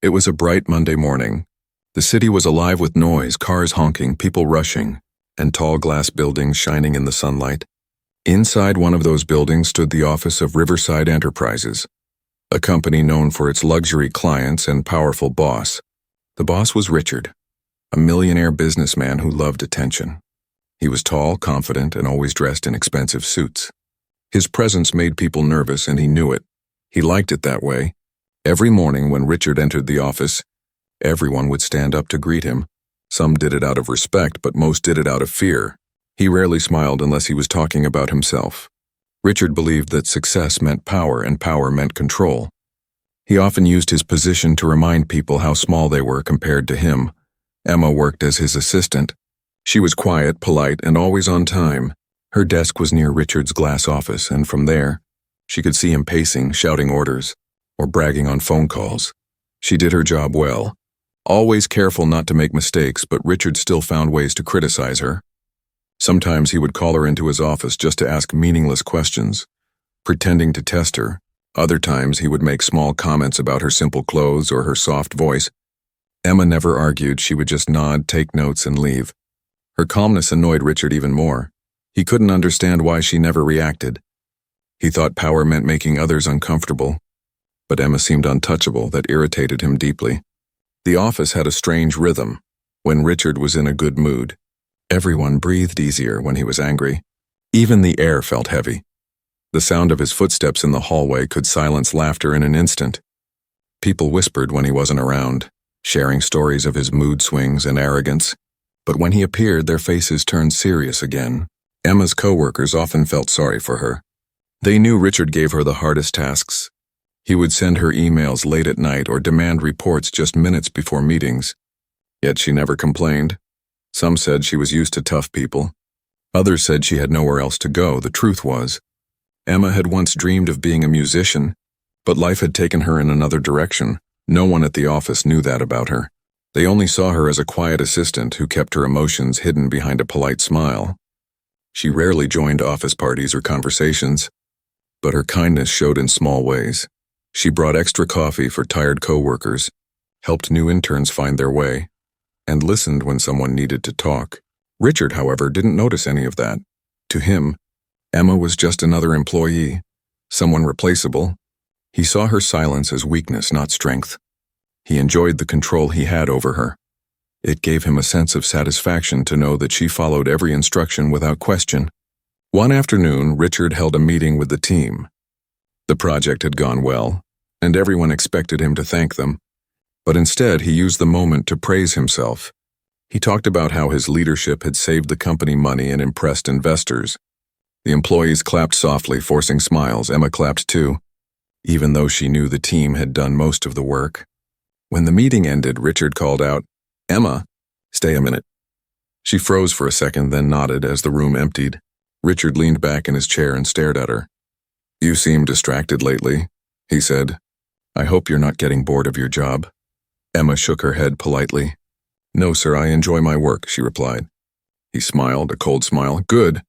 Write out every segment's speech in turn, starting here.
It was a bright Monday morning. The city was alive with noise, cars honking, people rushing, and tall glass buildings shining in the sunlight. Inside one of those buildings stood the office of Riverside Enterprises, a company known for its luxury clients and powerful boss. The boss was Richard, a millionaire businessman who loved attention. He was tall, confident, and always dressed in expensive suits. His presence made people nervous, and he knew it. He liked it that way. Every morning when Richard entered the office, everyone would stand up to greet him. Some did it out of respect, but most did it out of fear. He rarely smiled unless he was talking about himself. Richard believed that success meant power and power meant control. He often used his position to remind people how small they were compared to him. Emma worked as his assistant. She was quiet, polite, and always on time. Her desk was near Richard's glass office, and from there, she could see him pacing, shouting orders, or bragging on phone calls. She did her job well, always careful not to make mistakes, but Richard still found ways to criticize her. Sometimes he would call her into his office just to ask meaningless questions, pretending to test her. Other times he would make small comments about her simple clothes or her soft voice. Emma never argued. She would just nod, take notes, and leave. Her calmness annoyed Richard even more. He couldn't understand why she never reacted. He thought power meant making others uncomfortable, but Emma seemed untouchable. That irritated him deeply. The office had a strange rhythm. When Richard was in a good mood, everyone breathed easier. When he was angry, even the air felt heavy. The sound of his footsteps in the hallway could silence laughter in an instant. People whispered when he wasn't around, sharing stories of his mood swings and arrogance. But when he appeared, their faces turned serious again. Emma's co-workers often felt sorry for her. They knew Richard gave her the hardest tasks. He would send her emails late at night or demand reports just minutes before meetings. Yet she never complained. Some said she was used to tough people. Others said she had nowhere else to go. The truth was, Emma had once dreamed of being a musician, but life had taken her in another direction. No one at the office knew that about her. They only saw her as a quiet assistant who kept her emotions hidden behind a polite smile. She rarely joined office parties or conversations, but her kindness showed in small ways. She brought extra coffee for tired co-workers, helped new interns find their way, and listened when someone needed to talk. Richard, however, didn't notice any of that. To him, Emma was just another employee, someone replaceable. He saw her silence as weakness, not strength. He enjoyed the control he had over her. It gave him a sense of satisfaction to know that she followed every instruction without question. One afternoon, Richard held a meeting with the team. The project had gone well, and everyone expected him to thank them. But instead, he used the moment to praise himself. He talked about how his leadership had saved the company money and impressed investors. The employees clapped softly, forcing smiles. Emma clapped too, even though she knew the team had done most of the work. When the meeting ended, Richard called out, "Emma, stay a minute." She froze for a second, then nodded as the room emptied. Richard leaned back in his chair and stared at her. "You seem distracted lately," he said. "I hope you're not getting bored of your job." Emma shook her head politely. "No, sir, I enjoy my work," she replied. He smiled, a cold smile. "Good,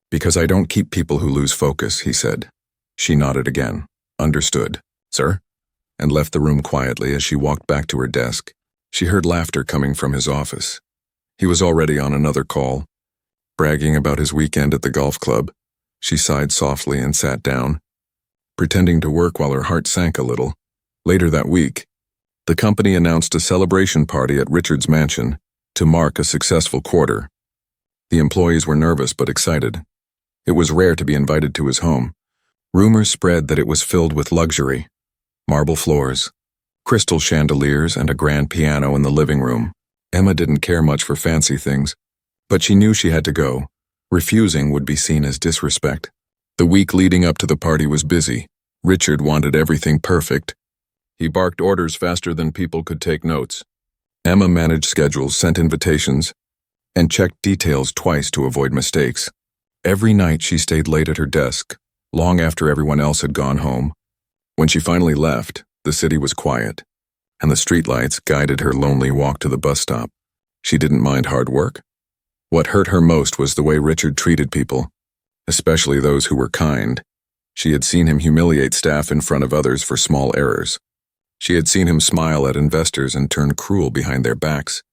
because I don't keep people who lose focus," he said. She nodded again. "Understood, sir," and left the room quietly. As she walked back to her desk, she heard laughter coming from his office. He was already on another call, bragging about his weekend at the golf club. She sighed softly and sat down, pretending to work while her heart sank a little. Later that week, the company announced a celebration party at Richard's mansion to mark a successful quarter. The employees were nervous but excited. It was rare to be invited to his home. Rumors spread that it was filled with luxury: marble floors, crystal chandeliers, and a grand piano in the living room. Emma didn't care much for fancy things, but she knew she had to go. Refusing would be seen as disrespect. The week leading up to the party was busy. Richard wanted everything perfect. He barked orders faster than people could take notes. Emma managed schedules, sent invitations, and checked details twice to avoid mistakes. Every night she stayed late at her desk, long after everyone else had gone home. When she finally left, the city was quiet, and the streetlights guided her lonely walk to the bus stop. She didn't mind hard work. What hurt her most was the way Richard treated people, especially those who were kind. She had seen him humiliate staff in front of others for small errors. She had seen him smile at investors and turn cruel behind their backs.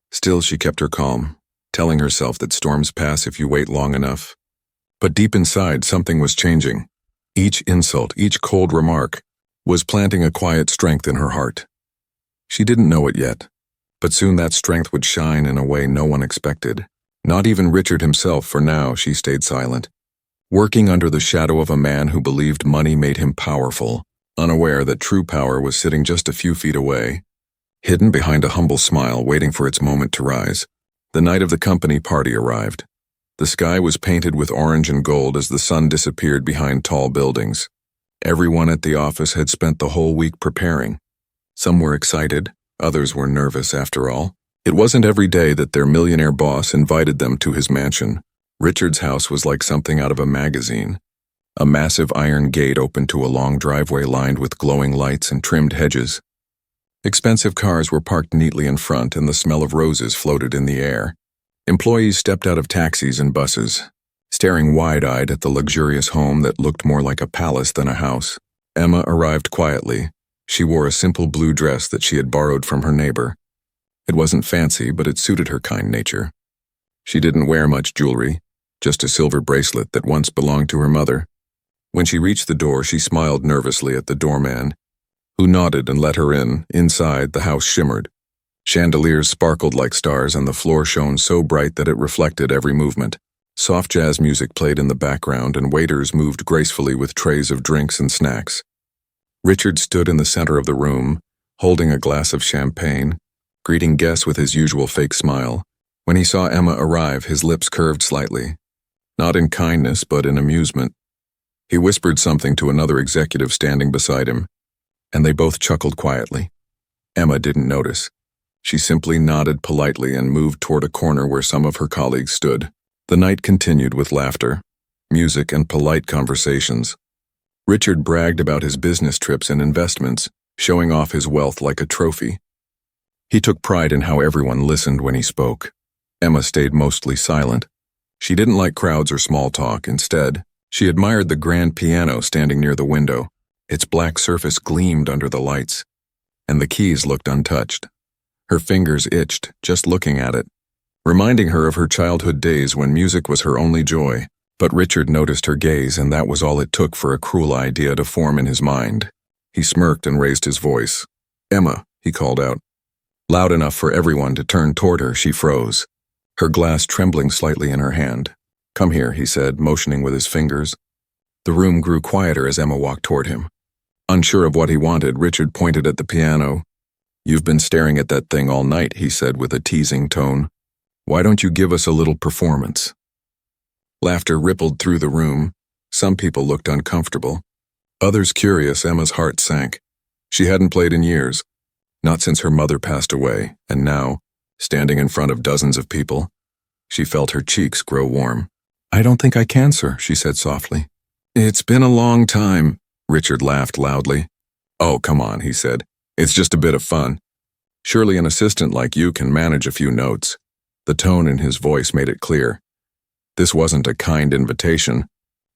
Still, she kept her calm, telling herself that storms pass if you wait long enough. But deep inside, something was changing. Each insult, each cold remark, was planting a quiet strength in her heart. She didn't know it yet, but soon that strength would shine in a way no one expected. Not even Richard himself, for now she stayed silent, working under the shadow of a man who believed money made him powerful, unaware that true power was sitting just a few feet away, hidden behind a humble smile waiting for its moment to rise. The night of the company party arrived. The sky was painted with orange and gold as the sun disappeared behind tall buildings. Everyone at the office had spent the whole week preparing. Some were excited, others were nervous after all. It wasn't every day that their millionaire boss invited them to his mansion. Richard's house was like something out of a magazine. A massive iron gate opened to a long driveway lined with glowing lights and trimmed hedges. Expensive cars were parked neatly in front and the smell of roses floated in the air. Employees stepped out of taxis and buses, staring wide-eyed at the luxurious home that looked more like a palace than a house. Emma arrived quietly. She wore a simple blue dress that she had borrowed from her neighbor. It wasn't fancy, but it suited her kind nature. She didn't wear much jewelry, just a silver bracelet that once belonged to her mother. When she reached the door, she smiled nervously at the doorman, who nodded and let her in. Inside, the house shimmered. Chandeliers sparkled like stars and the floor shone so bright that it reflected every movement. Soft jazz music played in the background and waiters moved gracefully with trays of drinks and snacks. Richard stood in the center of the room, holding a glass of champagne, greeting guests with his usual fake smile. When he saw Emma arrive, his lips curved slightly, not in kindness but in amusement. He whispered something to another executive standing beside him, and they both chuckled quietly. Emma didn't notice. She simply nodded politely and moved toward a corner where some of her colleagues stood. The night continued with laughter, music, and polite conversations. Richard bragged about his business trips and investments, showing off his wealth like a trophy. He took pride in how everyone listened when he spoke. Emma stayed mostly silent. She didn't like crowds or small talk. Instead, she admired the grand piano standing near the window. Its black surface gleamed under the lights, and the keys looked untouched. Her fingers itched just looking at it, reminding her of her childhood days when music was her only joy. But Richard noticed her gaze, and that was all it took for a cruel idea to form in his mind. He smirked and raised his voice. "Emma," he called out. Loud enough for everyone to turn toward her, she froze, her glass trembling slightly in her hand. "Come here," he said, motioning with his fingers. The room grew quieter as Emma walked toward him. Unsure of what he wanted, Richard pointed at the piano. "You've been staring at that thing all night," he said with a teasing tone. "Why don't you give us a little performance?" Laughter rippled through the room. Some people looked uncomfortable. Others curious. Emma's heart sank. She hadn't played in years, not since her mother passed away, and now, standing in front of dozens of people, she felt her cheeks grow warm. "I don't think I can, sir," she said softly. "It's been a long time." Richard laughed loudly. "Oh, come on," he said. "It's just a bit of fun. Surely an assistant like you can manage a few notes." The tone in his voice made it clear. This wasn't a kind invitation.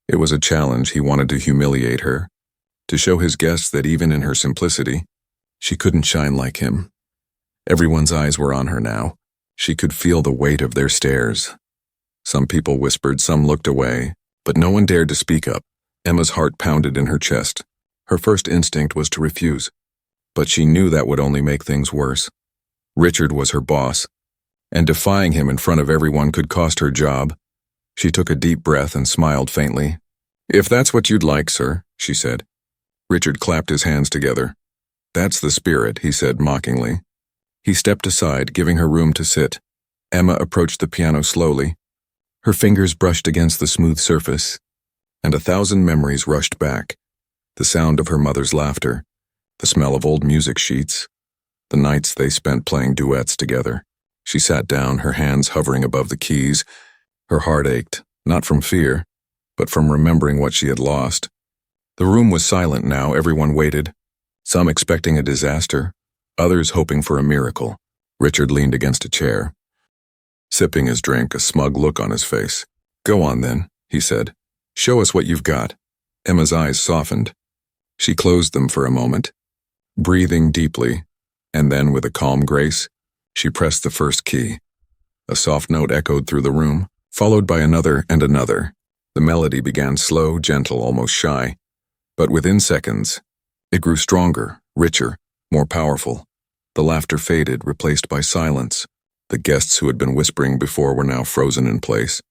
It was a challenge. He wanted to humiliate her, to show his guests that even in her simplicity, she couldn't shine like him. Everyone's eyes were on her now. She could feel the weight of their stares. Some people whispered, some looked away, but no one dared to speak up. Emma's heart pounded in her chest. Her first instinct was to refuse, but she knew that would only make things worse. Richard was her boss, and defying him in front of everyone could cost her job. She took a deep breath and smiled faintly. "If that's what you'd like, sir," she said. Richard clapped his hands together. "That's the spirit," he said mockingly. He stepped aside, giving her room to sit. Emma approached the piano slowly. Her fingers brushed against the smooth surface, and 1,000 memories rushed back. The sound of her mother's laughter, the smell of old music sheets, the nights they spent playing duets together. She sat down, her hands hovering above the keys. Her heart ached, not from fear, but from remembering what she had lost. The room was silent now. Everyone waited, some expecting a disaster, others hoping for a miracle. Richard leaned against a chair, sipping his drink, a smug look on his face. "Go on then," he said. "Show us what you've got." Emma's eyes softened. She closed them for a moment. breathing deeply, and then with a calm grace, she pressed the first key. A soft note echoed through the room, followed by another and another. The melody began slow, gentle, almost shy, but within seconds, it grew stronger, richer, more powerful. The laughter faded, replaced by silence. The guests who had been whispering before were now frozen in place.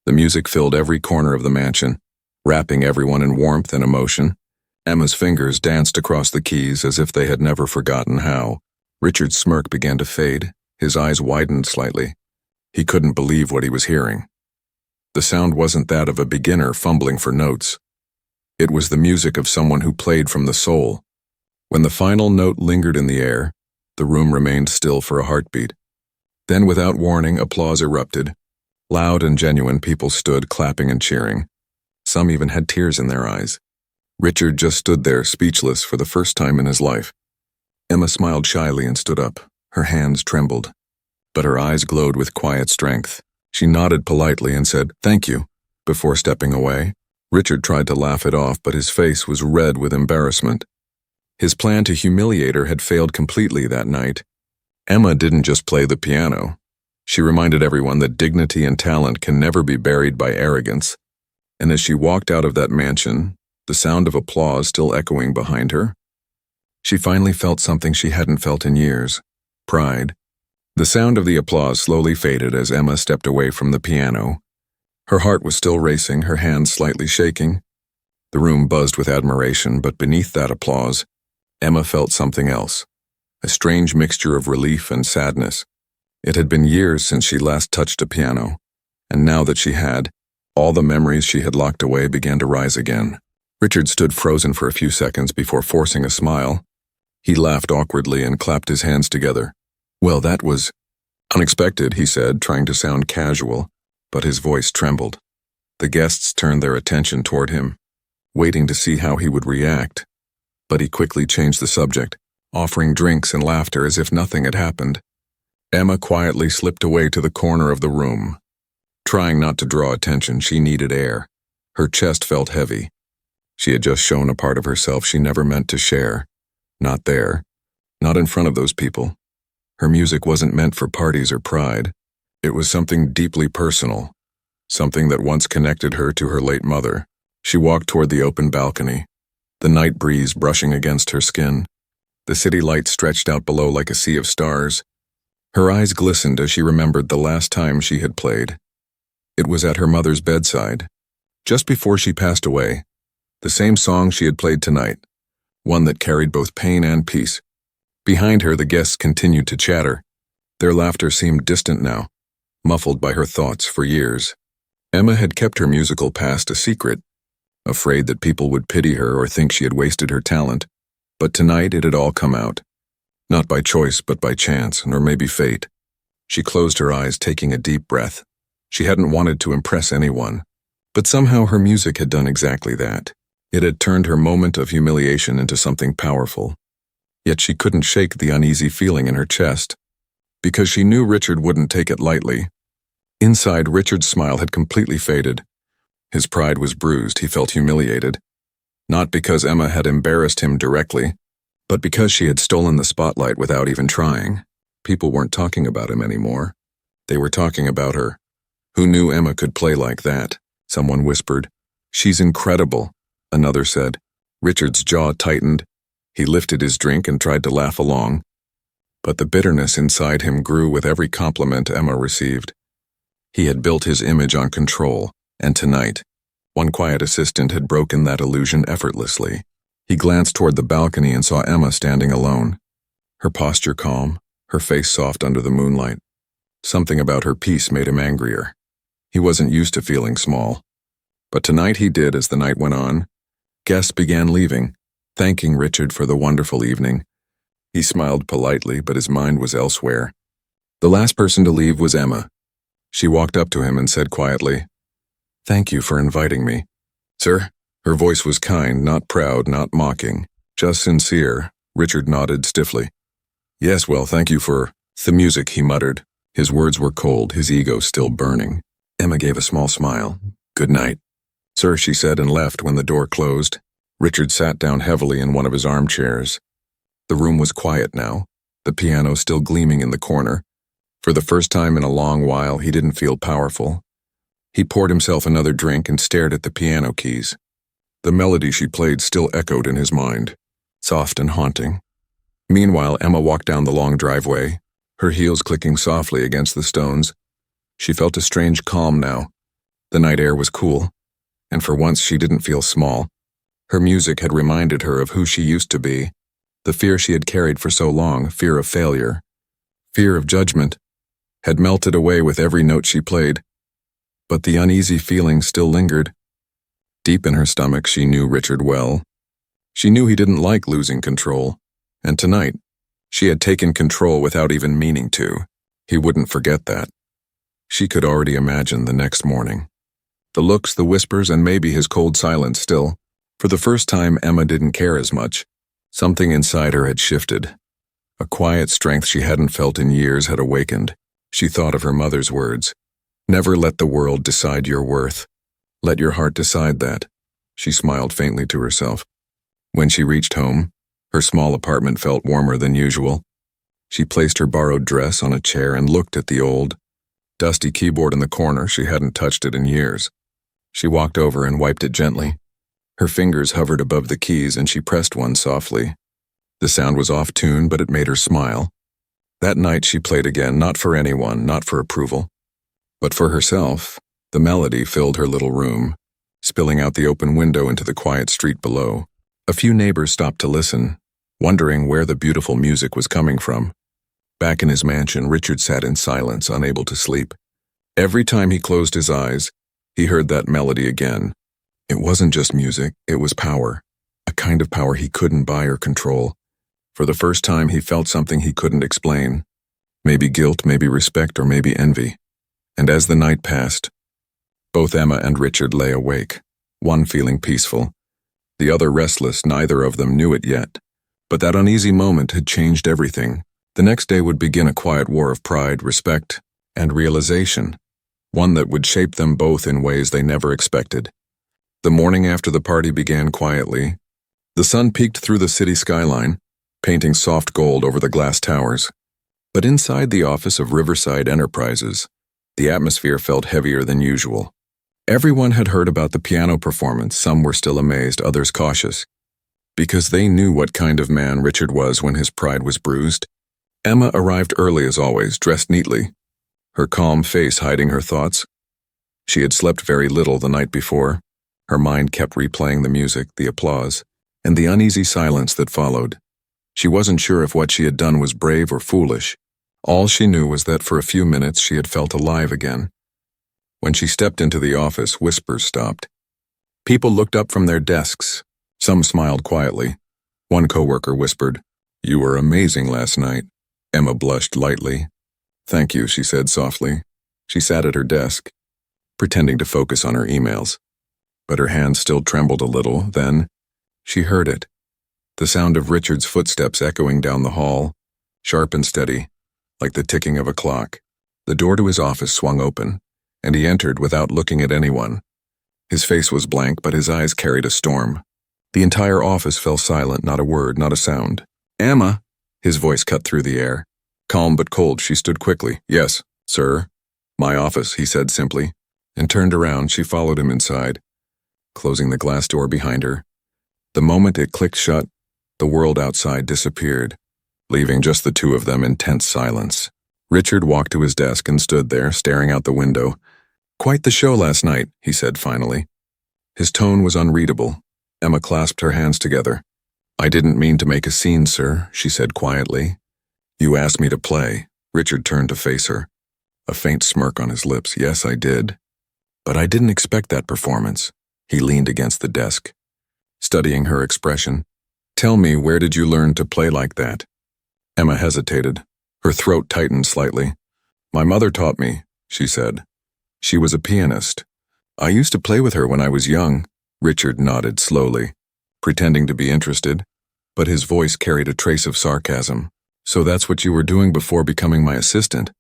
The music filled every corner of the mansion, wrapping everyone in warmth and emotion. Emma's fingers danced across the keys as if they had never forgotten how. Richard's smirk began to fade, his eyes widened slightly. He couldn't believe what he was hearing. The sound wasn't that of a beginner fumbling for notes. It was the music of someone who played from the soul. When the final note lingered in the air, the room remained still for a heartbeat. Then, without warning, applause erupted. Loud and genuine people stood clapping and cheering. Some even had tears in their eyes. Richard just stood there, speechless for the first time in his life. Emma smiled shyly and stood up. Her hands trembled, but her eyes glowed with quiet strength. She nodded politely and said, "Thank you," before stepping away. Richard tried to laugh it off, but his face was red with embarrassment. His plan to humiliate her had failed completely that night. Emma didn't just play the piano. She reminded everyone that dignity and talent can never be buried by arrogance. And as she walked out of that mansion, the sound of applause still echoing behind her, she finally felt something she hadn't felt in years: pride. The sound of the applause slowly faded as Emma stepped away from the piano. Her heart was still racing, her hands slightly shaking. The room buzzed with admiration, but beneath that applause, Emma felt something else, a strange mixture of relief and sadness. It had been years since she last touched a piano, and now that she had, all the memories she had locked away began to rise again. Richard stood frozen for a few seconds before forcing a smile. He laughed awkwardly and clapped his hands together. "Well, that was unexpected," he said, trying to sound casual, but his voice trembled. The guests turned their attention toward him, waiting to see how he would react. But he quickly changed the subject, offering drinks and laughter as if nothing had happened. Emma quietly slipped away to the corner of the room. Trying not to draw attention, she needed air. Her chest felt heavy. She had just shown a part of herself she never meant to share. Not there. Not in front of those people. Her music wasn't meant for parties or pride. It was something deeply personal. Something that once connected her to her late mother. She walked toward the open balcony, the night breeze brushing against her skin. The city lights stretched out below like a sea of stars. Her eyes glistened as she remembered the last time she had played. It was at her mother's bedside, just before she passed away. The same song she had played tonight, one that carried both pain and peace. Behind her, the guests continued to chatter. Their laughter seemed distant now, muffled by her thoughts for years. Emma had kept her musical past a secret, afraid that people would pity her or think she had wasted her talent. But tonight it had all come out. Not by choice, but by chance, or maybe fate. She closed her eyes, taking a deep breath. She hadn't wanted to impress anyone, but somehow her music had done exactly that. It had turned her moment of humiliation into something powerful. Yet she couldn't shake the uneasy feeling in her chest, because she knew Richard wouldn't take it lightly. Inside, Richard's smile had completely faded. His pride was bruised, he felt humiliated. Not because Emma had embarrassed him directly, but because she had stolen the spotlight without even trying. People weren't talking about him anymore. They were talking about her. Who knew Emma could play like that? Someone whispered. "She's incredible," another said. Richard's jaw tightened. He lifted his drink and tried to laugh along. But the bitterness inside him grew with every compliment Emma received. He had built his image on control, and tonight, one quiet assistant had broken that illusion effortlessly. He glanced toward the balcony and saw Emma standing alone. Her posture calm, her face soft under the moonlight. Something about her peace made him angrier. He wasn't used to feeling small. But tonight he did as the night went on. Guests began leaving, thanking Richard for the wonderful evening. He smiled politely, but his mind was elsewhere. The last person to leave was Emma. She walked up to him and said quietly, "Thank you for inviting me." "Sir?" Her voice was kind, not proud, not mocking, just sincere. Richard nodded stiffly. "Yes, well, thank you for the music," he muttered. His words were cold, his ego still burning. Emma gave a small smile. "Good night." "Sir," she said and left when the door closed. Richard sat down heavily in one of his armchairs. The room was quiet now, the piano still gleaming in the corner. For the first time in a long while, he didn't feel powerful. He poured himself another drink and stared at the piano keys. The melody she played still echoed in his mind, soft and haunting. Meanwhile, Emma walked down the long driveway, her heels clicking softly against the stones. She felt a strange calm now. The night air was cool, and for once she didn't feel small. Her music had reminded her of who she used to be. The fear she had carried for so long, fear of failure, fear of judgment, had melted away with every note she played. But the uneasy feeling still lingered. Deep in her stomach, she knew Richard well. She knew he didn't like losing control, and tonight, she had taken control without even meaning to. He wouldn't forget that. She could already imagine the next morning. The looks, the whispers, and maybe his cold silence still. For the first time, Emma didn't care as much. Something inside her had shifted. A quiet strength she hadn't felt in years had awakened. She thought of her mother's words. Never let the world decide your worth. Let your heart decide that. She smiled faintly to herself. When she reached home, her small apartment felt warmer than usual. She placed her borrowed dress on a chair and looked at the old, dusty keyboard in the corner. She hadn't touched it in years. She walked over and wiped it gently. Her fingers hovered above the keys and she pressed one softly. The sound was off tune, but it made her smile. That night she played again, not for anyone, not for approval, but for herself. The melody filled her little room, spilling out the open window into the quiet street below. A few neighbors stopped to listen, wondering where the beautiful music was coming from. Back in his mansion, Richard sat in silence, unable to sleep. Every time he closed his eyes, he heard that melody again. It wasn't just music, it was power, a kind of power he couldn't buy or control. For the first time, he felt something he couldn't explain. Maybe guilt, maybe respect, or maybe envy. And as the night passed, both Emma and Richard lay awake, one feeling peaceful, the other restless. Neither of them knew it yet. But that uneasy moment had changed everything. The next day would begin a quiet war of pride, respect, and realization, one that would shape them both in ways they never expected. The morning after the party began quietly. The sun peeked through the city skyline, painting soft gold over the glass towers. But inside the office of Riverside Enterprises, the atmosphere felt heavier than usual. Everyone had heard about the piano performance. Some were still amazed, others cautious, because they knew what kind of man Richard was when his pride was bruised. Emma arrived early as always, dressed neatly, her calm face hiding her thoughts. She had slept very little the night before. Her mind kept replaying the music, the applause, and the uneasy silence that followed. She wasn't sure if what she had done was brave or foolish. All she knew was that for a few minutes she had felt alive again. When she stepped into the office, whispers stopped. People looked up from their desks. Some smiled quietly. One coworker whispered, "You were amazing last night." Emma blushed lightly. "Thank you," she said softly. She sat at her desk, pretending to focus on her emails. But her hands still trembled a little. Then she heard it. The sound of Richard's footsteps echoing down the hall, sharp and steady, like the ticking of a clock. The door to his office swung open, and he entered without looking at anyone. His face was blank, but his eyes carried a storm. The entire office fell silent, not a word, not a sound. "Emma!" His voice cut through the air. Calm but cold, she stood quickly. "Yes, sir." "My office," he said simply, and turned around. She followed him inside, closing the glass door behind her. The moment it clicked shut, the world outside disappeared, leaving just the two of them in tense silence. Richard walked to his desk and stood there, staring out the window. "Quite the show last night," he said finally. His tone was unreadable. Emma clasped her hands together. "I didn't mean to make a scene, sir," she said quietly. "You asked me to play." Richard turned to face her, a faint smirk on his lips. "Yes, I did. But I didn't expect that performance." He leaned against the desk, studying her expression. "Tell me, where did you learn to play like that?" Emma hesitated. Her throat tightened slightly. "My mother taught me," she said. "She was a pianist. I used to play with her when I was young." Richard nodded slowly, pretending to be interested, but his voice carried a trace of sarcasm. "So that's what you were doing before becoming my assistant?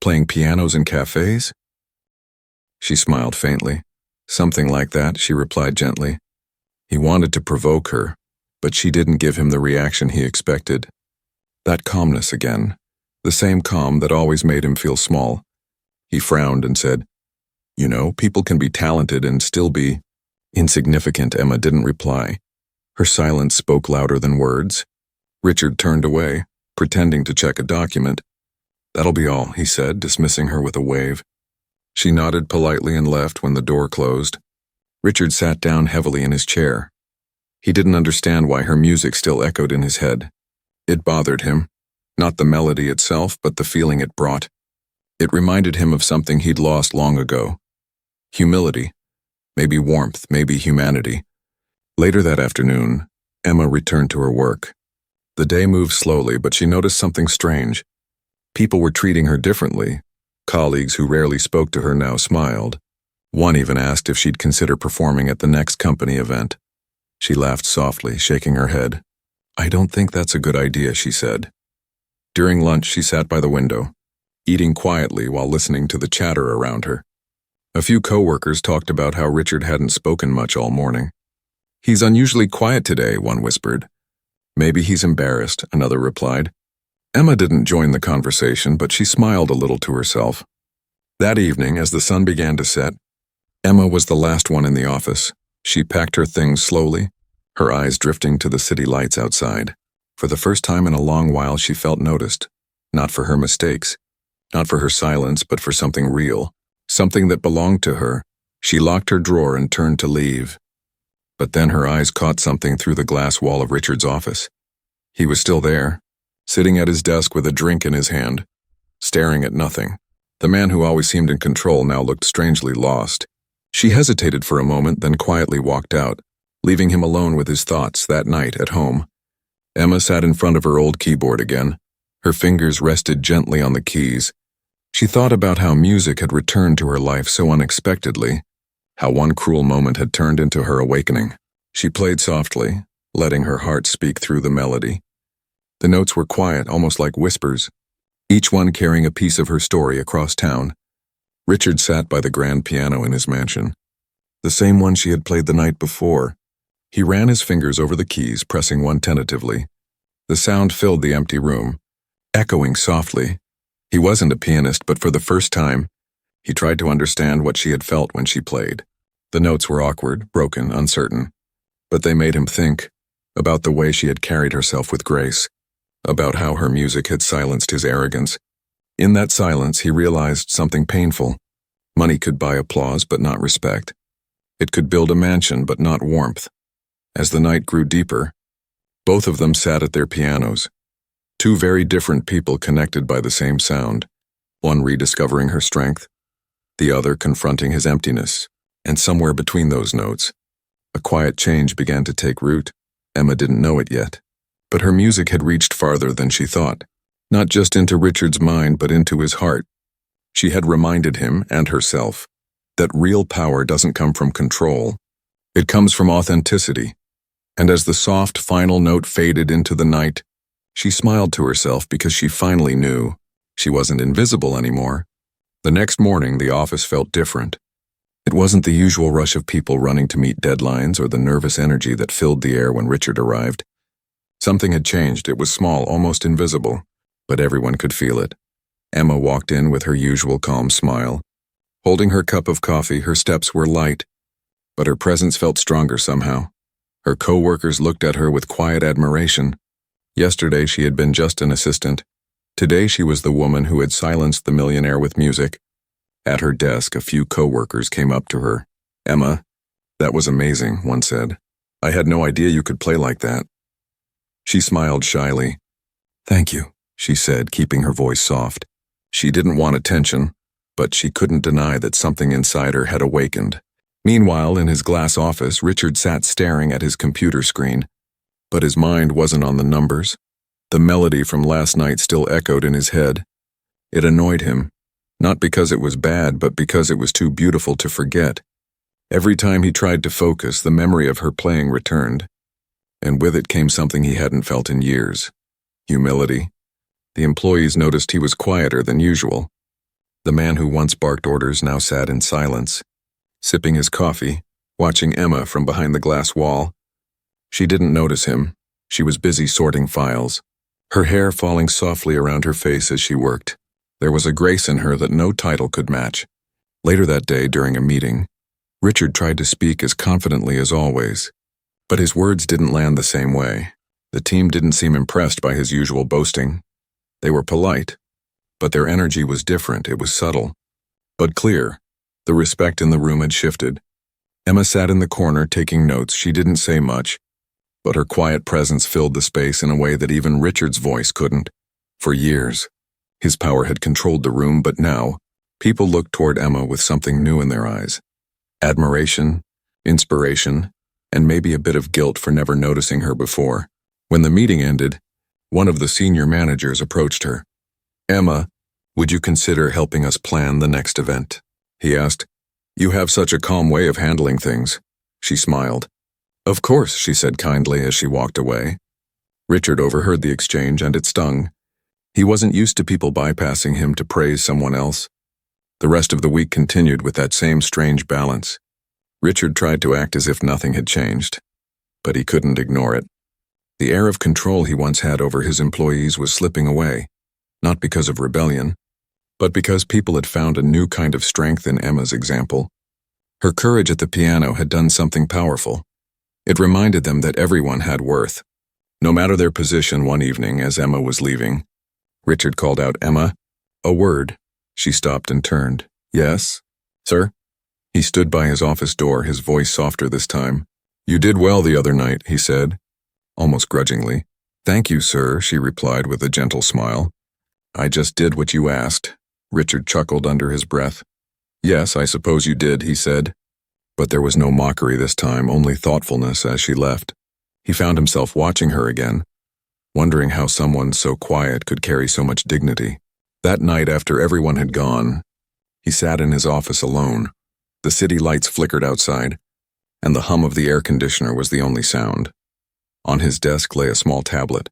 Playing pianos in cafes?" She smiled faintly. "Something like that," she replied gently. He wanted to provoke her, but she didn't give him the reaction he expected. That calmness again, the same calm that always made him feel small. He frowned and said, "You know, people can be talented and still be insignificant." Emma didn't reply. Her silence spoke louder than words. Richard turned away, pretending to check a document. "That'll be all," he said, dismissing her with a wave. She nodded politely and left when the door closed. Richard sat down heavily in his chair. He didn't understand why her music still echoed in his head. It bothered him, not the melody itself, but the feeling it brought. It reminded him of something he'd lost long ago. Humility, maybe warmth, maybe humanity. Later that afternoon, Emma returned to her work. The day moved slowly, but she noticed something strange. People were treating her differently. Colleagues who rarely spoke to her now smiled. One even asked if she'd consider performing at the next company event. She laughed softly, shaking her head. "I don't think that's a good idea," she said. During lunch, she sat by the window, eating quietly while listening to the chatter around her. A few coworkers talked about how Richard hadn't spoken much all morning. "He's unusually quiet today," one whispered. "Maybe he's embarrassed," another replied. Emma didn't join the conversation, but she smiled a little to herself. That evening, as the sun began to set, Emma was the last one in the office. She packed her things slowly, her eyes drifting to the city lights outside. For the first time in a long while, she felt noticed. Not for her mistakes, not for her silence, but for something real, something that belonged to her. She locked her drawer and turned to leave. But then her eyes caught something through the glass wall of Richard's office. He was still there, sitting at his desk with a drink in his hand, staring at nothing. The man who always seemed in control now looked strangely lost. She hesitated for a moment, then quietly walked out, leaving him alone with his thoughts that night at home. Emma sat in front of her old keyboard again. Her fingers rested gently on the keys. She thought about how music had returned to her life so unexpectedly, how one cruel moment had turned into her awakening. She played softly, letting her heart speak through the melody. The notes were quiet, almost like whispers, each one carrying a piece of her story across town. Richard sat by the grand piano in his mansion, the same one she had played the night before. He ran his fingers over the keys, pressing one tentatively. The sound filled the empty room, echoing softly. He wasn't a pianist, but for the first time, he tried to understand what she had felt when she played. The notes were awkward, broken, uncertain, but they made him think about the way she had carried herself with grace, about how her music had silenced his arrogance. In that silence, he realized something painful. Money could buy applause, but not respect. It could build a mansion, but not warmth. As the night grew deeper, both of them sat at their pianos. Two very different people connected by the same sound, one rediscovering her strength, the other confronting his emptiness. And somewhere between those notes, a quiet change began to take root. Emma didn't know it yet, but her music had reached farther than she thought, not just into Richard's mind, but into his heart. She had reminded him, and herself, that real power doesn't come from control. It comes from authenticity. And as the soft final note faded into the night, she smiled to herself because she finally knew she wasn't invisible anymore. The next morning, the office felt different. It wasn't the usual rush of people running to meet deadlines or the nervous energy that filled the air when Richard arrived. Something had changed. It was small, almost invisible, but everyone could feel it. Emma walked in with her usual calm smile. Holding her cup of coffee, her steps were light, but her presence felt stronger somehow. Her co-workers looked at her with quiet admiration. Yesterday she had been just an assistant. Today she was the woman who had silenced the millionaire with music. At her desk, a few co-workers came up to her. "Emma, that was amazing," one said. "I had no idea you could play like that." She smiled shyly. "Thank you," she said, keeping her voice soft. She didn't want attention, but she couldn't deny that something inside her had awakened. Meanwhile, in his glass office, Richard sat staring at his computer screen. But his mind wasn't on the numbers. The melody from last night still echoed in his head. It annoyed him, not because it was bad, but because it was too beautiful to forget. Every time he tried to focus, the memory of her playing returned, and with it came something he hadn't felt in years: humility. The employees noticed he was quieter than usual. The man who once barked orders now sat in silence, sipping his coffee, watching Emma from behind the glass wall. She didn't notice him. She was busy sorting files, her hair falling softly around her face as she worked. There was a grace in her that no title could match. Later that day, during a meeting, Richard tried to speak as confidently as always, but his words didn't land the same way. The team didn't seem impressed by his usual boasting. They were polite, but their energy was different. It was subtle, but clear. The respect in the room had shifted. Emma sat in the corner taking notes. She didn't say much, but her quiet presence filled the space in a way that even Richard's voice couldn't. For years, his power had controlled the room, but now, people looked toward Emma with something new in their eyes. Admiration, inspiration, and maybe a bit of guilt for never noticing her before. When the meeting ended, one of the senior managers approached her. "Emma, would you consider helping us plan the next event?" he asked. "You have such a calm way of handling things." She smiled. "Of course," she said kindly as she walked away. Richard overheard the exchange and it stung. He wasn't used to people bypassing him to praise someone else. The rest of the week continued with that same strange balance. Richard tried to act as if nothing had changed, but he couldn't ignore it. The air of control he once had over his employees was slipping away, not because of rebellion, but because people had found a new kind of strength in Emma's example. Her courage at the piano had done something powerful. It reminded them that everyone had worth, no matter their position. One evening, as Emma was leaving, Richard called out, "Emma, a word." She stopped and turned. "Yes, sir?" He stood by his office door, his voice softer this time. "You did well the other night," he said, almost grudgingly. "Thank you, sir," she replied with a gentle smile. "I just did what you asked." Richard chuckled under his breath. "Yes, I suppose you did," he said. But there was no mockery this time, only thoughtfulness as she left. He found himself watching her again, wondering how someone so quiet could carry so much dignity. That night, after everyone had gone, he sat in his office alone. The city lights flickered outside, and the hum of the air conditioner was the only sound. On his desk lay a small tablet.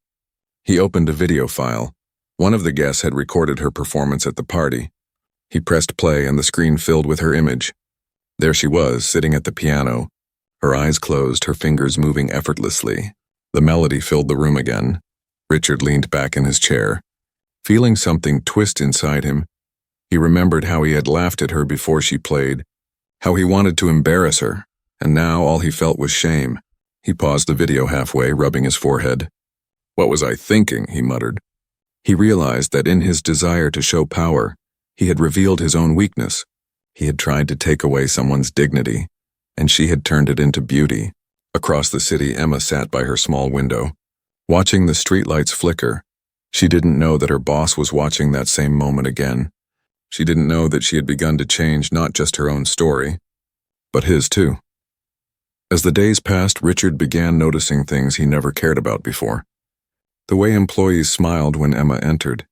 He opened a video file. One of the guests had recorded her performance at the party. He pressed play and the screen filled with her image. There she was, sitting at the piano, her eyes closed, her fingers moving effortlessly. The melody filled the room again. Richard leaned back in his chair, feeling something twist inside him. He remembered how he had laughed at her before she played, how he wanted to embarrass her, and now all he felt was shame. He paused the video halfway, rubbing his forehead. "What was I thinking?" he muttered. He realized that in his desire to show power, he had revealed his own weakness. He had tried to take away someone's dignity, and she had turned it into beauty. Across the city, Emma sat by her small window, watching the streetlights flicker. She didn't know that her boss was watching that same moment again. She didn't know that she had begun to change not just her own story, but his too. As the days passed, Richard began noticing things he never cared about before. The way employees smiled when Emma entered,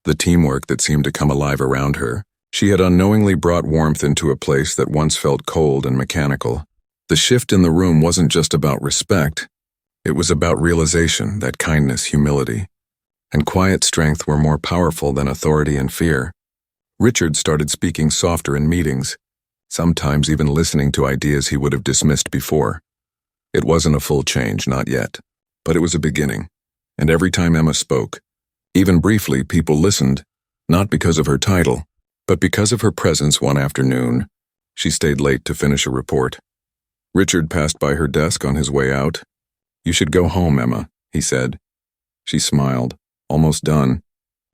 the teamwork that seemed to come alive around her. She had unknowingly brought warmth into a place that once felt cold and mechanical. The shift in the room wasn't just about respect. It was about realization that kindness, humility, and quiet strength were more powerful than authority and fear. Richard started speaking softer in meetings, sometimes even listening to ideas he would have dismissed before. It wasn't a full change, not yet, but it was a beginning. And every time Emma spoke, even briefly, people listened, not because of her title, but because of her presence. One afternoon, she stayed late to finish a report. Richard passed by her desk on his way out. "You should go home, Emma," he said. She smiled, almost done.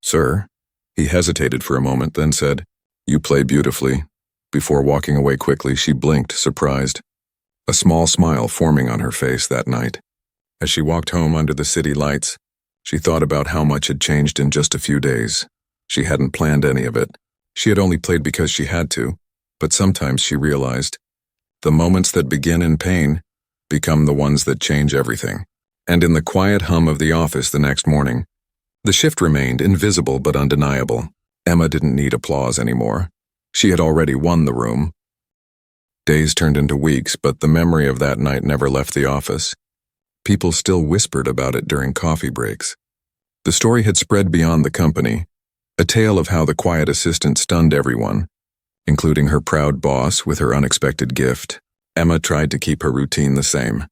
"Sir?" He hesitated for a moment, then said, "You play beautifully." Before walking away quickly, she blinked, surprised, a small smile forming on her face that night. As she walked home under the city lights, she thought about how much had changed in just a few days. She hadn't planned any of it. She had only played because she had to, but sometimes she realized, the moments that begin in pain become the ones that change everything. And in the quiet hum of the office the next morning, the shift remained invisible but undeniable. Emma didn't need applause anymore. She had already won the room. Days turned into weeks, but the memory of that night never left the office. People still whispered about it during coffee breaks. The story had spread beyond the company, a tale of how the quiet assistant stunned everyone, including her proud boss with her unexpected gift. Emma tried to keep her routine the same.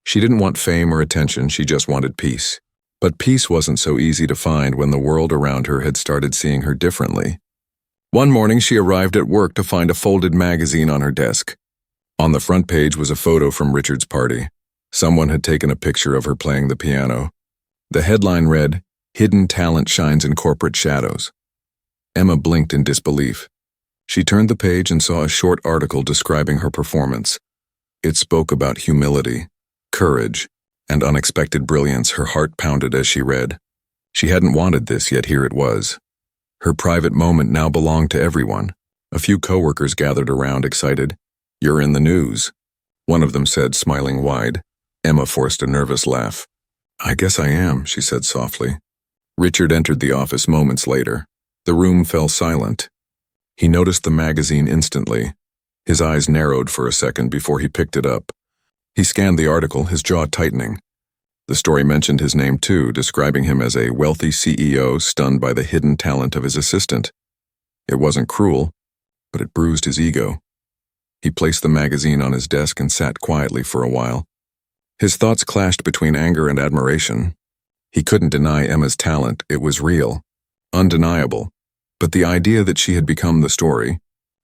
She didn't want fame or attention, she just wanted peace. But peace wasn't so easy to find when the world around her had started seeing her differently. One morning she arrived at work to find a folded magazine on her desk. On the front page was a photo from Richard's party. Someone had taken a picture of her playing the piano. The headline read, "Hidden Talent Shines in Corporate Shadows." Emma blinked in disbelief. She turned the page and saw a short article describing her performance. It spoke about humility, courage, and unexpected brilliance. Her heart pounded as she read. She hadn't wanted this, yet here it was. Her private moment now belonged to everyone. A few coworkers gathered around, excited. "You're in the news," one of them said, smiling wide. Emma forced a nervous laugh. "I guess I am," she said softly. Richard entered the office moments later. The room fell silent. He noticed the magazine instantly. His eyes narrowed for a second before he picked it up. He scanned the article, his jaw tightening. The story mentioned his name too, describing him as a wealthy CEO stunned by the hidden talent of his assistant. It wasn't cruel, but it bruised his ego. He placed the magazine on his desk and sat quietly for a while. His thoughts clashed between anger and admiration. He couldn't deny Emma's talent, it was real, undeniable. But the idea that she had become the story,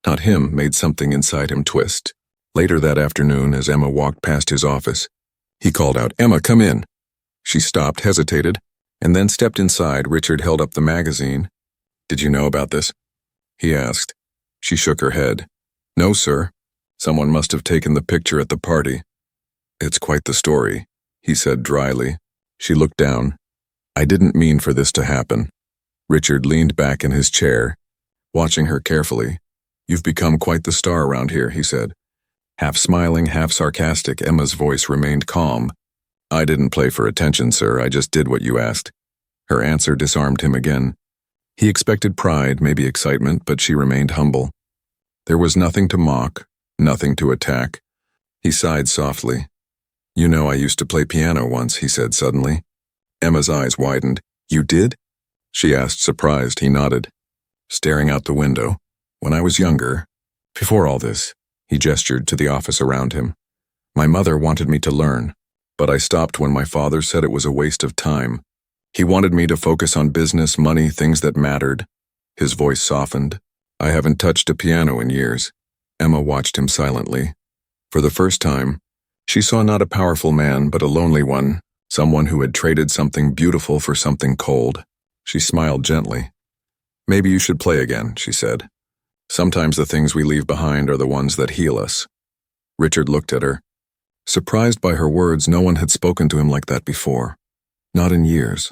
not him, made something inside him twist. Later that afternoon, as Emma walked past his office, he called out, "Emma, come in." She stopped, hesitated, and then stepped inside. Richard held up the magazine. "Did you know about this?" he asked. She shook her head. "No, sir. Someone must have taken the picture at the party." "It's quite the story," he said dryly. She looked down. "I didn't mean for this to happen." Richard leaned back in his chair, watching her carefully. "You've become quite the star around here," he said. Half smiling, half sarcastic, Emma's voice remained calm. "I didn't play for attention, sir. I just did what you asked." Her answer disarmed him again. He expected pride, maybe excitement, but she remained humble. There was nothing to mock, nothing to attack. He sighed softly. "You know, I used to play piano once," he said suddenly. Emma's eyes widened. "You did?" she asked, surprised. He nodded, staring out the window. "When I was younger, before all this," he gestured to the office around him. "My mother wanted me to learn, but I stopped when my father said it was a waste of time. He wanted me to focus on business, money, things that mattered." His voice softened. "I haven't touched a piano in years." Emma watched him silently. For the first time, she saw not a powerful man, but a lonely one, someone who had traded something beautiful for something cold. She smiled gently. "Maybe you should play again," she said. "Sometimes the things we leave behind are the ones that heal us." Richard looked at her. Surprised by her words, no one had spoken to him like that before. Not in years.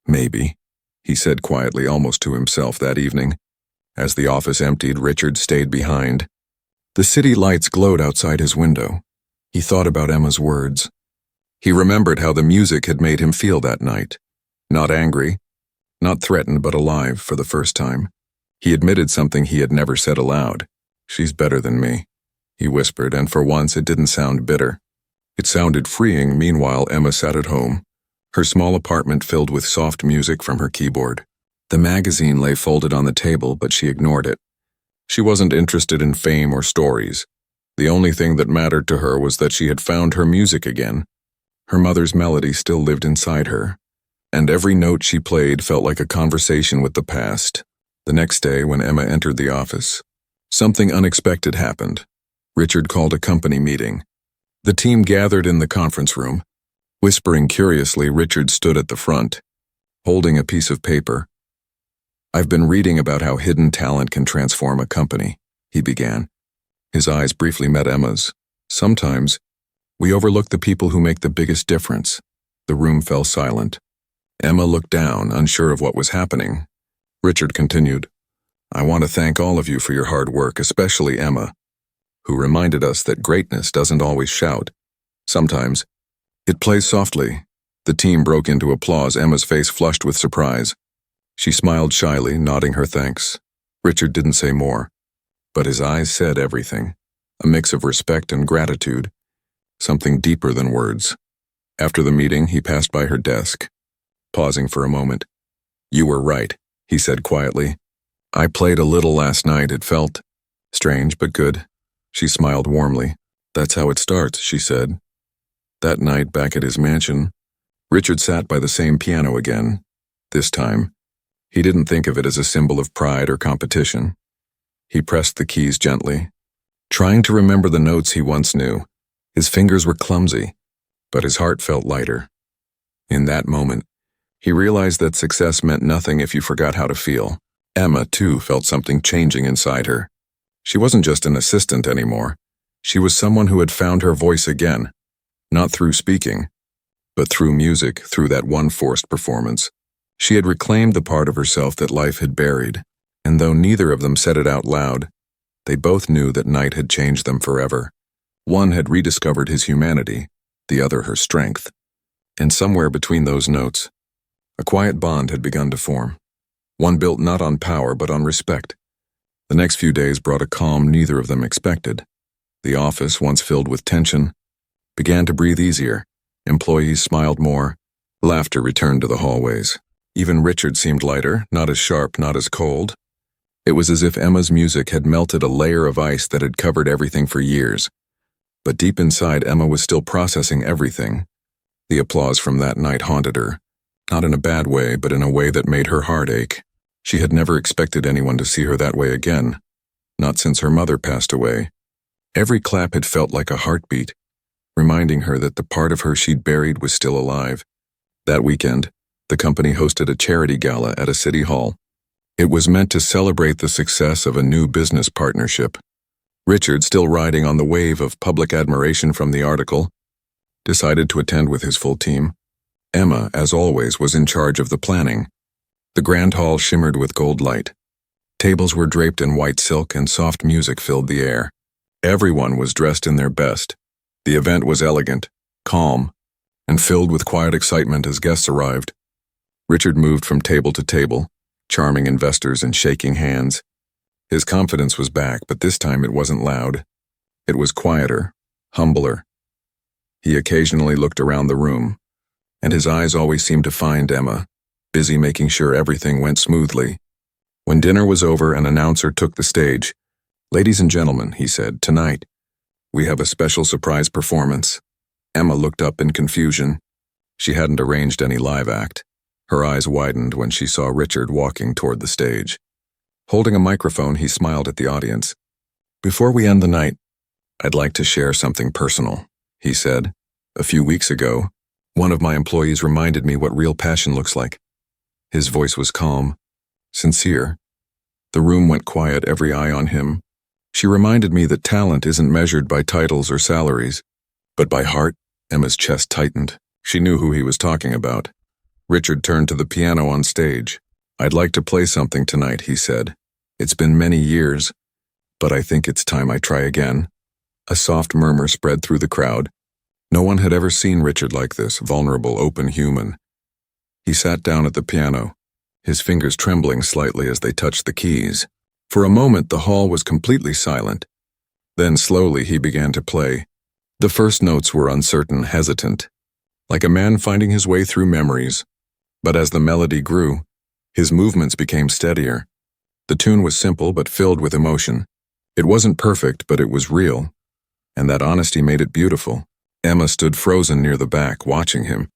"Maybe," he said quietly, almost to himself that evening. As the office emptied, Richard stayed behind. The city lights glowed outside his window. He thought about Emma's words. He remembered how the music had made him feel that night. Not angry, not threatened, but alive for the first time. He admitted something he had never said aloud. "She's better than me," he whispered, and for once it didn't sound bitter. It sounded freeing. Meanwhile, Emma sat at home, her small apartment filled with soft music from her keyboard. The magazine lay folded on the table, but she ignored it. She wasn't interested in fame or stories. The only thing that mattered to her was that she had found her music again. Her mother's melody still lived inside her, and every note she played felt like a conversation with the past. The next day, when Emma entered the office, something unexpected happened. Richard called a company meeting. The team gathered in the conference room. Whispering curiously, Richard stood at the front, holding a piece of paper. "I've been reading about how hidden talent can transform a company," he began. His eyes briefly met Emma's. "Sometimes, we overlook the people who make the biggest difference." The room fell silent. Emma looked down, unsure of what was happening. Richard continued, "I want to thank all of you for your hard work, especially Emma, who reminded us that greatness doesn't always shout. Sometimes, it plays softly." The team broke into applause, Emma's face flushed with surprise. She smiled shyly, nodding her thanks. Richard didn't say more, but his eyes said everything, a mix of respect and gratitude, something deeper than words. After the meeting, he passed by her desk, pausing for a moment. "You were right," he said quietly. "I played a little last night. It felt strange but good." She smiled warmly. "That's how it starts," she said. That night, back at his mansion, Richard sat by the same piano again. This time, he didn't think of it as a symbol of pride or competition. He pressed the keys gently, trying to remember the notes he once knew. His fingers were clumsy, but his heart felt lighter. In that moment, he realized that success meant nothing if you forgot how to feel. Emma, too, felt something changing inside her. She wasn't just an assistant anymore. She was someone who had found her voice again, not through speaking, but through music, through that one forced performance. She had reclaimed the part of herself that life had buried, and though neither of them said it out loud, they both knew that night had changed them forever. One had rediscovered his humanity, the other her strength. And somewhere between those notes, a quiet bond had begun to form, one built not on power but on respect. The next few days brought a calm neither of them expected. The office, once filled with tension, began to breathe easier. Employees smiled more. Laughter returned to the hallways. Even Richard seemed lighter, not as sharp, not as cold. It was as if Emma's music had melted a layer of ice that had covered everything for years. But deep inside, Emma was still processing everything. The applause from that night haunted her, not in a bad way, but in a way that made her heart ache. She had never expected anyone to see her that way again, not since her mother passed away. Every clap had felt like a heartbeat, reminding her that the part of her she'd buried was still alive. That weekend, the company hosted a charity gala at a city hall. It was meant to celebrate the success of a new business partnership. Richard, still riding on the wave of public admiration from the article, decided to attend with his full team. Emma, as always, was in charge of the planning. The grand hall shimmered with gold light. Tables were draped in white silk and soft music filled the air. Everyone was dressed in their best. The event was elegant, calm, and filled with quiet excitement as guests arrived. Richard moved from table to table, charming investors and shaking hands. His confidence was back, but this time it wasn't loud. It was quieter, humbler. He occasionally looked around the room, and his eyes always seemed to find Emma, busy making sure everything went smoothly. When dinner was over, an announcer took the stage. "Ladies and gentlemen," he said, "tonight, we have a special surprise performance." Emma looked up in confusion. She hadn't arranged any live act. Her eyes widened when she saw Richard walking toward the stage. Holding a microphone, he smiled at the audience. "Before we end the night, I'd like to share something personal," he said. "A few weeks ago, one of my employees reminded me what real passion looks like." His voice was calm, sincere. The room went quiet, every eye on him. "She reminded me that talent isn't measured by titles or salaries, but by heart." Emma's chest tightened. She knew who he was talking about. Richard turned to the piano on stage. "I'd like to play something tonight," he said. "It's been many years, but I think it's time I try again." A soft murmur spread through the crowd. No one had ever seen Richard like this, vulnerable, open, human. He sat down at the piano, his fingers trembling slightly as they touched the keys. For a moment, the hall was completely silent. Then slowly he began to play. The first notes were uncertain, hesitant, like a man finding his way through memories. But as the melody grew, his movements became steadier. The tune was simple but filled with emotion. It wasn't perfect, but it was real, and that honesty made it beautiful. Emma stood frozen near the back, watching him.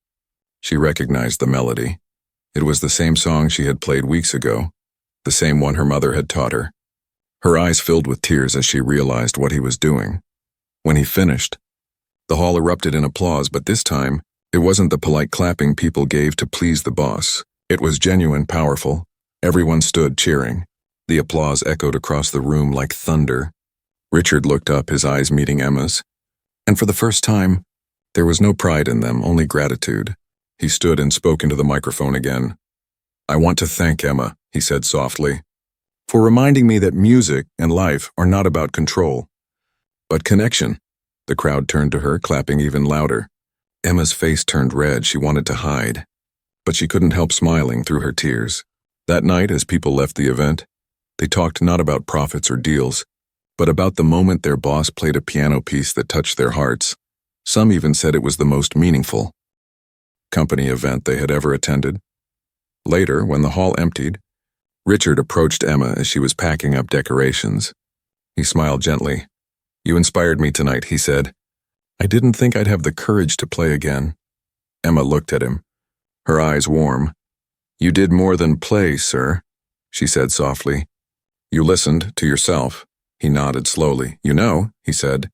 She recognized the melody. It was the same song she had played weeks ago, the same one her mother had taught her. Her eyes filled with tears as she realized what he was doing. When he finished, the hall erupted in applause, but this time, it wasn't the polite clapping people gave to please the boss. It was genuine, powerful. Everyone stood cheering. The applause echoed across the room like thunder. Richard looked up, his eyes meeting Emma's, and for the first time, there was no pride in them, only gratitude. He stood and spoke into the microphone again. "I want to thank Emma," he said softly, "for reminding me that music and life are not about control, but connection." The crowd turned to her, clapping even louder. Emma's face turned red. She wanted to hide, but she couldn't help smiling through her tears. That night, as people left the event, they talked not about profits or deals, but about the moment their boss played a piano piece that touched their hearts. Some even said it was the most meaningful company event they had ever attended. Later, when the hall emptied, Richard approached Emma as she was packing up decorations. He smiled gently. "You inspired me tonight," he said. I didn't think I'd have the courage to play again. Emma looked at him, her eyes warm. You did more than play, sir, she said softly. You listened to yourself. He nodded slowly. You know, he said,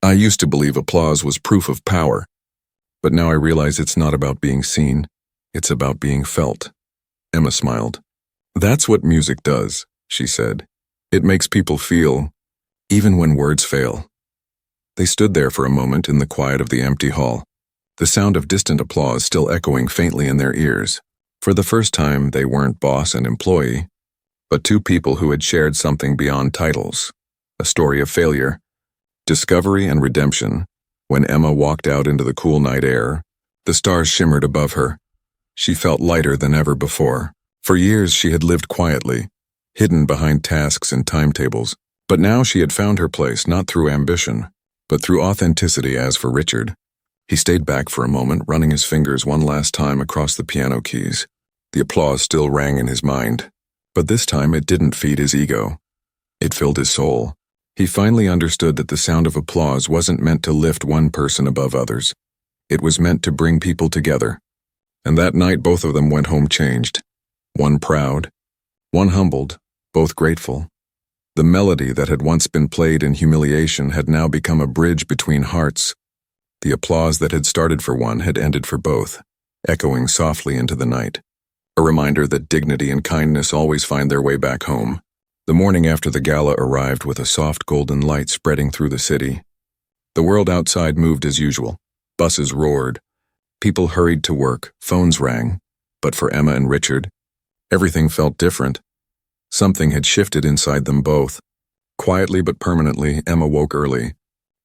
I used to believe applause was proof of power, but now I realize it's not about being seen. It's about being felt. Emma smiled. That's what music does, she said. It makes people feel, even when words fail. They stood there for a moment in the quiet of the empty hall, the sound of distant applause still echoing faintly in their ears. For the first time, they weren't boss and employee, but two people who had shared something beyond titles, a story of failure, discovery, and redemption. When Emma walked out into the cool night air, the stars shimmered above her. She felt lighter than ever before. For years she had lived quietly, hidden behind tasks and timetables, but now she had found her place not through ambition, but through authenticity. As for Richard, he stayed back for a moment, running his fingers one last time across the piano keys. The applause still rang in his mind, but this time it didn't feed his ego. It filled his soul. He finally understood that the sound of applause wasn't meant to lift one person above others. It was meant to bring people together. And that night both of them went home changed. One proud, one humbled, both grateful. The melody that had once been played in humiliation had now become a bridge between hearts. The applause that had started for one had ended for both, echoing softly into the night. A reminder that dignity and kindness always find their way back home. The morning after the gala arrived with a soft golden light spreading through the city. The world outside moved as usual. Buses roared. People hurried to work. Phones rang. But for Emma and Richard, everything felt different. Something had shifted inside them both. Quietly but permanently, Emma woke early,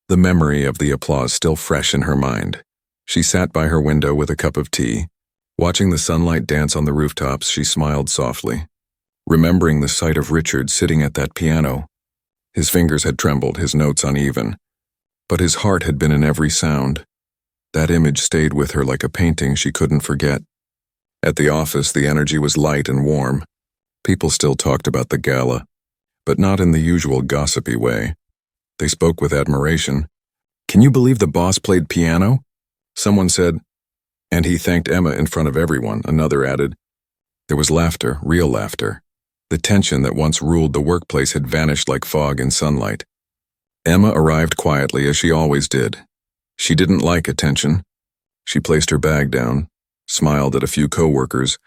the memory of the applause still fresh in her mind. She sat by her window with a cup of tea. Watching the sunlight dance on the rooftops, she smiled softly, remembering the sight of Richard sitting at that piano. His fingers had trembled, his notes uneven, but his heart had been in every sound. That image stayed with her like a painting she couldn't forget. At the office, the energy was light and warm. People still talked about the gala, but not in the usual gossipy way. They spoke with admiration. Can you believe the boss played piano? Someone said, and he thanked Emma in front of everyone. Another added. There was laughter, real laughter. The tension that once ruled the workplace had vanished like fog in sunlight. Emma arrived quietly as she always did. She didn't like attention. She placed her bag down, smiled at a few co-workers,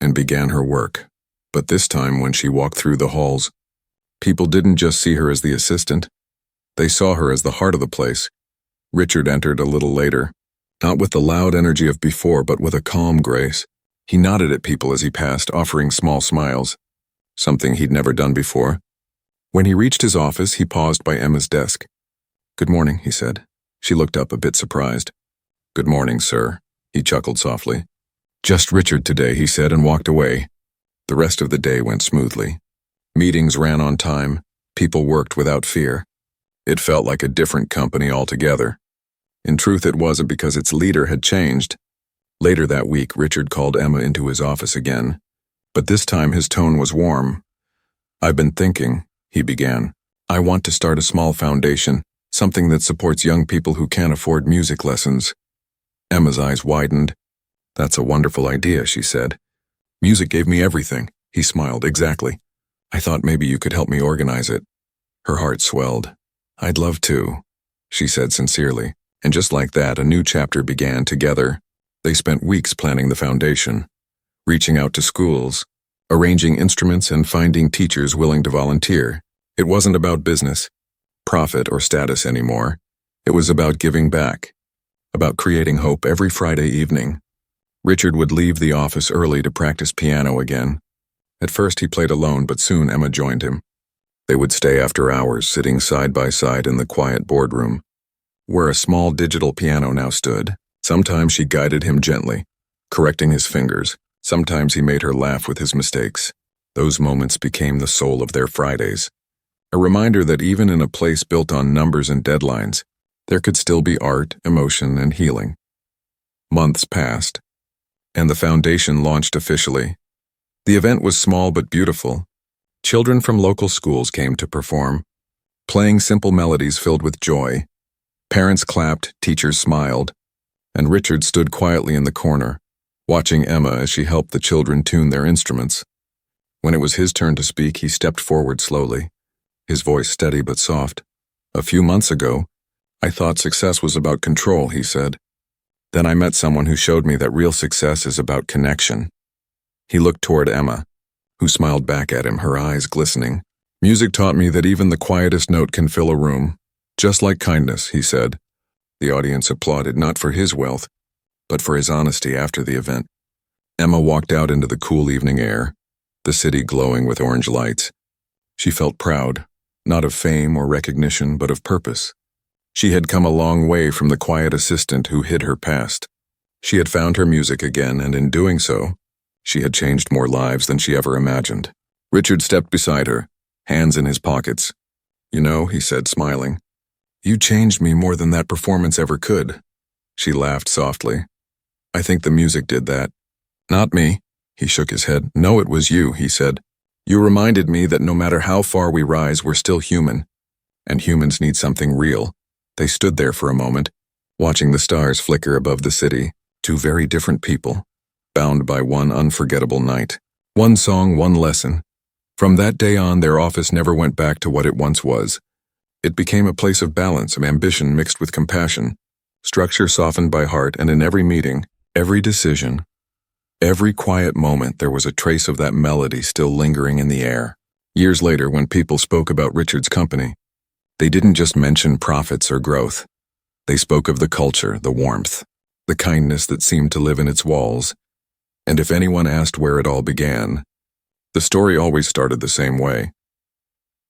and began her work. But this time, when she walked through the halls, people didn't just see her as the assistant. They saw her as the heart of the place. Richard entered a little later, not with the loud energy of before, but with a calm grace. He nodded at people as he passed, offering small smiles, something he'd never done before. When he reached his office, he paused by Emma's desk. Good morning, he said. She looked up, a bit surprised. Good morning, sir, he chuckled softly. Just Richard today, he said, and walked away. The rest of the day went smoothly. Meetings ran on time. People worked without fear. It felt like a different company altogether. In truth, it wasn't, because its leader had changed. Later that week, Richard called Emma into his office again, but this time his tone was warm. I've been thinking, he began. I want to start a small foundation, something that supports young people who can't afford music lessons. Emma's eyes widened. That's a wonderful idea, she said. Music gave me everything. He smiled. Exactly. I thought maybe you could help me organize it. Her heart swelled. I'd love to, she said sincerely. And just like that, a new chapter began. Together, they spent weeks planning the foundation, reaching out to schools, arranging instruments, and finding teachers willing to volunteer. It wasn't about business, profit, or status anymore. It was about giving back, about creating hope. Every Friday evening, Richard would leave the office early to practice piano again. At first he played alone, but soon Emma joined him. They would stay after hours, sitting side by side in the quiet boardroom, where a small digital piano now stood. Sometimes she guided him gently, correcting his fingers. Sometimes he made her laugh with his mistakes. Those moments became the soul of their Fridays. A reminder that even in a place built on numbers and deadlines, there could still be art, emotion, and healing. Months passed, and the foundation launched officially. The event was small but beautiful. Children from local schools came to perform, playing simple melodies filled with joy. Parents clapped, teachers smiled, and Richard stood quietly in the corner, watching Emma as she helped the children tune their instruments. When it was his turn to speak, he stepped forward slowly, his voice steady but soft. "A few months ago, I thought success was about control," he said. "Then I met someone who showed me that real success is about connection." He looked toward Emma, who smiled back at him, her eyes glistening. "Music taught me that even the quietest note can fill a room, just like kindness," he said. The audience applauded not for his wealth, but for his honesty after the event. Emma walked out into the cool evening air, the city glowing with orange lights. She felt proud, not of fame or recognition, but of purpose. She had come a long way from the quiet assistant who hid her past. She had found her music again, and in doing so, she had changed more lives than she ever imagined. Richard stepped beside her, hands in his pockets. "You know," he said, smiling, "you changed me more than that performance ever could." She laughed softly. "I think the music did that." "Not me." He shook his head. "No, it was you," he said. "You reminded me that no matter how far we rise, we're still human. And humans need something real." They stood there for a moment, watching the stars flicker above the city, two very different people, bound by one unforgettable night. One song, one lesson. From that day on, their office never went back to what it once was. It became a place of balance, of ambition mixed with compassion, structure softened by heart, and in every meeting, every decision, every quiet moment, there was a trace of that melody still lingering in the air. Years later, when people spoke about Richard's company, they didn't just mention profits or growth. They spoke of the culture, the warmth, the kindness that seemed to live in its walls. And if anyone asked where it all began, the story always started the same way.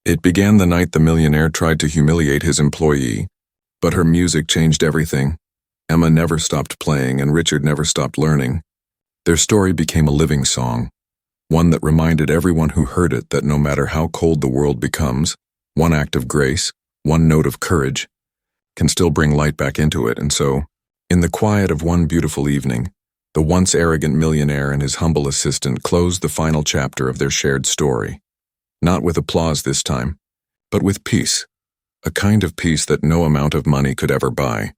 It began the night the millionaire tried to humiliate his employee, but her music changed everything. Emma never stopped playing, and Richard never stopped learning. Their story became a living song, one that reminded everyone who heard it that no matter how cold the world becomes, one act of grace, one note of courage, can still bring light back into it. And so, in the quiet of one beautiful evening, the once arrogant millionaire and his humble assistant closed the final chapter of their shared story. Not with applause this time, but with peace, a kind of peace that no amount of money could ever buy.